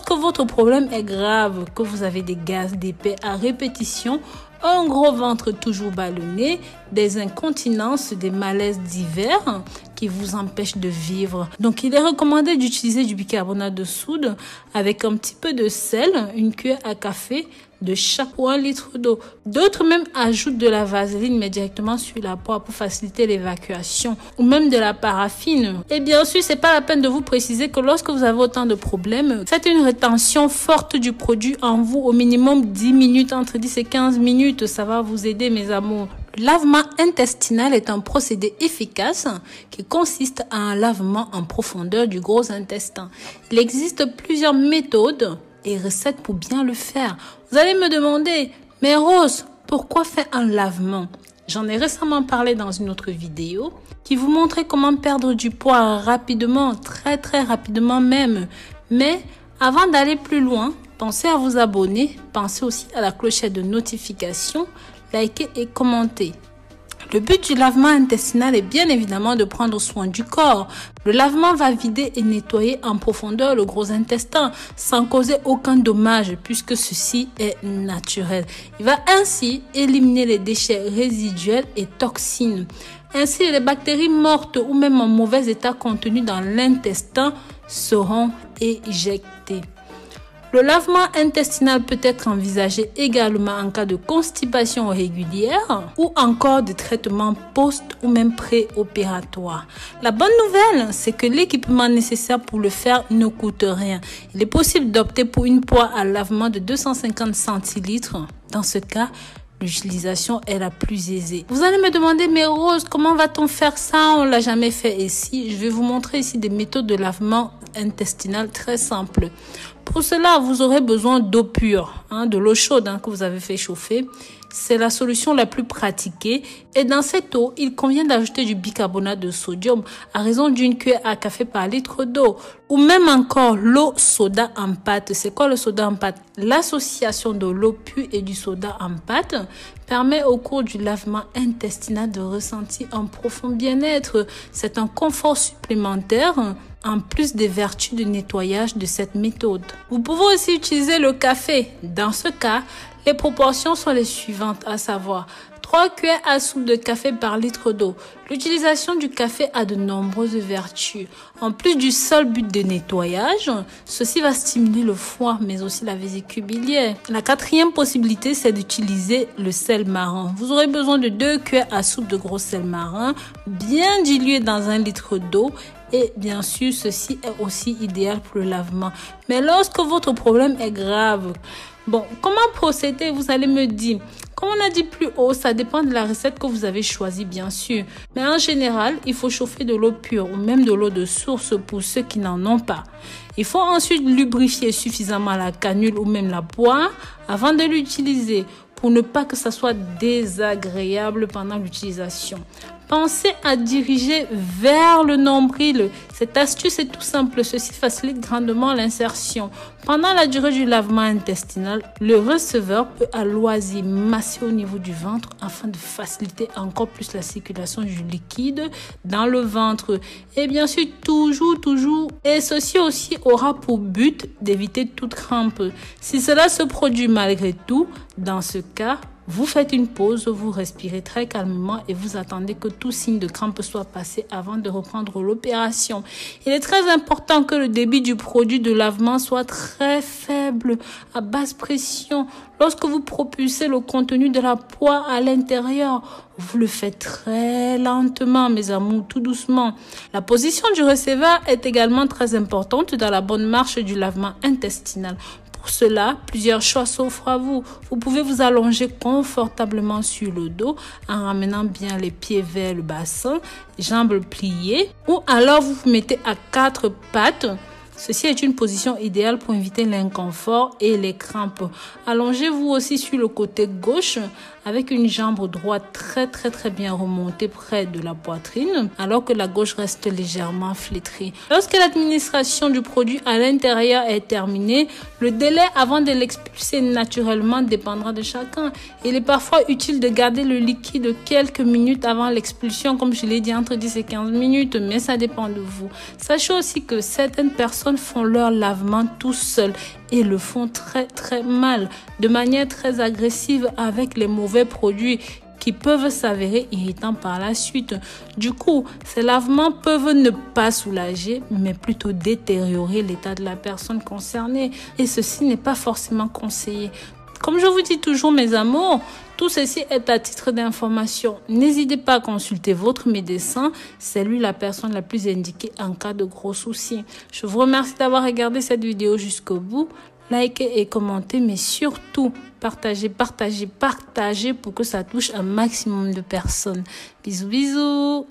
lorsque votre problème est grave, que vous avez des gaz d'épais à répétition, un gros ventre toujours ballonné, des incontinences, des malaises divers qui vous empêchent de vivre. Donc, il est recommandé d'utiliser du bicarbonate de soude avec un petit peu de sel, une cuillère à café de chaque pour 1 litre d'eau. D'autres même ajoutent de la vaseline mais directement sur la peau pour faciliter l'évacuation ou même de la paraffine. Et bien sûr, c'est pas la peine de vous préciser que lorsque vous avez autant de problèmes, faites une rétention forte du produit en vous au minimum 10 minutes, entre 10 et 15 minutes. Ça va vous aider, mes amours. Le lavement intestinal est un procédé efficace qui consiste à un lavement en profondeur du gros intestin. Il existe plusieurs méthodes et recettes pour bien le faire. Vous allez me demander, mais Rose, pourquoi faire un lavement? J'en ai récemment parlé dans une autre vidéo qui vous montrait comment perdre du poids rapidement, très rapidement même. Mais avant d'aller plus loin, pensez à vous abonner, pensez aussi à la clochette de notification, likez et commentez. Le but du lavement intestinal est bien évidemment de prendre soin du corps. Le lavement va vider et nettoyer en profondeur le gros intestin sans causer aucun dommage puisque ceci est naturel. Il va ainsi éliminer les déchets résiduels et toxines. Ainsi, les bactéries mortes ou même en mauvais état contenues dans l'intestin seront éjectées. Le lavement intestinal peut être envisagé également en cas de constipation régulière ou encore de traitement post ou même pré-opératoire. La bonne nouvelle, c'est que l'équipement nécessaire pour le faire ne coûte rien. Il est possible d'opter pour une poire à lavement de 250 centilitres. Dans ce cas, l'utilisation est la plus aisée. Vous allez me demander, mais Rose, comment va-t-on faire ça? On l'a jamais fait ici. Je vais vous montrer ici des méthodes de lavement intestinal très simples. Pour cela, vous aurez besoin d'eau pure, de l'eau chaude que vous avez fait chauffer. C'est la solution la plus pratiquée. Et dans cette eau, il convient d'ajouter du bicarbonate de sodium à raison d'une cuillère à café par litre d'eau. Ou même encore l'eau soda en pâte. C'est quoi le soda en pâte? L'association de l'eau pure et du soda en pâte permet au cours du lavement intestinal de ressentir un profond bien-être. C'est un confort supplémentaire en plus des vertus de nettoyage de cette méthode. Vous pouvez aussi utiliser le café. Dans ce cas, les proportions sont les suivantes, à savoir 3 cuillères à soupe de café par litre d'eau. L'utilisation du café a de nombreuses vertus. En plus du seul but de nettoyage, ceci va stimuler le foie, mais aussi la vésicule biliaire. La quatrième possibilité, c'est d'utiliser le sel marin. Vous aurez besoin de 2 cuillères à soupe de gros sel marin, bien dilué dans 1 litre d'eau. Et bien sûr, ceci est aussi idéal pour le lavement. Mais lorsque votre problème est grave, comment procéder? Vous allez me dire. Comme on a dit plus haut, ça dépend de la recette que vous avez choisie, bien sûr. Mais en général, il faut chauffer de l'eau pure ou même de l'eau de source pour ceux qui n'en ont pas. Il faut ensuite lubrifier suffisamment la canule ou même la poire avant de l'utiliser pour ne pas que ça soit désagréable pendant l'utilisation. Pensez à diriger vers le nombril. Cette astuce est tout simple. Ceci facilite grandement l'insertion. Pendant la durée du lavement intestinal, le receveur peut à loisir masser au niveau du ventre afin de faciliter encore plus la circulation du liquide dans le ventre. Et bien sûr, toujours. Et ceci aussi aura pour but d'éviter toute crampe. Si cela se produit malgré tout, dans ce cas, vous faites une pause, vous respirez très calmement et vous attendez que tout signe de crampe soit passé avant de reprendre l'opération. Il est très important que le débit du produit de lavement soit très faible, à basse pression. Lorsque vous propulsez le contenu de la poire à l'intérieur, vous le faites très lentement, mes amours, tout doucement. La position du receveur est également très importante dans la bonne marche du lavement intestinal. Pour cela, plusieurs choix s'offrent à vous. Vous pouvez vous allonger confortablement sur le dos en ramenant bien les pieds vers le bassin, jambes pliées, ou alors vous vous mettez à 4 pattes. Ceci est une position idéale pour éviter l'inconfort et les crampes. Allongez-vous aussi sur le côté gauche avec une jambe droite très bien remontée près de la poitrine, alors que la gauche reste légèrement flétrie. Lorsque l'administration du produit à l'intérieur est terminée, le délai avant de l'expulser naturellement dépendra de chacun. Il est parfois utile de garder le liquide quelques minutes avant l'expulsion, comme je l'ai dit, entre 10 et 15 minutes, mais ça dépend de vous. Sachez aussi que certaines personnes font leur lavement tout seuls et le font très mal, de manière très agressive avec les mauvais produits qui peuvent s'avérer irritants par la suite. Du coup, ces lavements peuvent ne pas soulager, mais plutôt détériorer l'état de la personne concernée. Et ceci n'est pas forcément conseillé. Comme je vous dis toujours, mes amours, tout ceci est à titre d'information. N'hésitez pas à consulter votre médecin. C'est lui la personne la plus indiquée en cas de gros soucis. Je vous remercie d'avoir regardé cette vidéo jusqu'au bout. Likez et commentez, mais surtout, partagez pour que ça touche un maximum de personnes. Bisous.